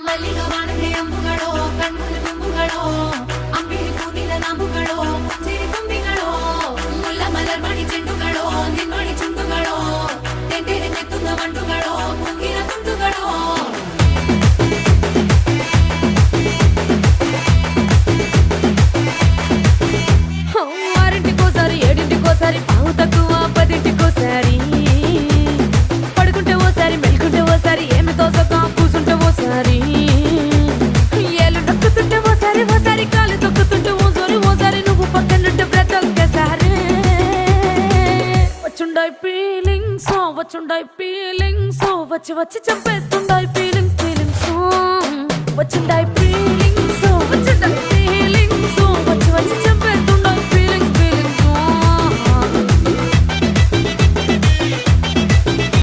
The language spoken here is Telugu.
ಮಲ್ಲಿಗ ಬಾಣದೆ ಅಂಬುಗಳೋ ಕಣ್ಮುಲ ತುಂಬುಗಳೋ ಅಂಬಿಳಿ ಕೂದಿದ ನಾಂಬುಗಳೋ ಮುಂಜಿರಿ ತುಂಬಿಗಳೋ ಮುಲ್ಲ ಮಲರ್ ಮಣಿ ಚೆಂಡುಗಳೋ ನಿನ್ಮಣಿ ಚುಂಡುಗಳೋ ತೆಂಡೆರೆ ನೆತ್ತುದ ಮಂಡುಗಳೋ ಮುಂಗಿನ ತುಂಡುಗಳೋ ఆరింటికోసారి ఏడింటికోసారి పావు తక్కువ పదింటికోసారి పడుకుంటే ఓసారి మెలుకుంటే ఓసారి ఏమి తోసక కూసుంటే ఓసారి ఏలు నొక్కుతుంటే ఓసారి ఓసారి కాలు తొక్కుతుంటే ఓసారి నువ్వు పక్కనుంటే బ్రతొక్కసారి వచ్చుండాయి ఫీలింగ్స్ వచ్చి వచ్చి చంపేస్తుండాయి ఫీలింగ్స్ వచ్చుండాయి ఫీలింగ్స్ వచ్చి వచ్చి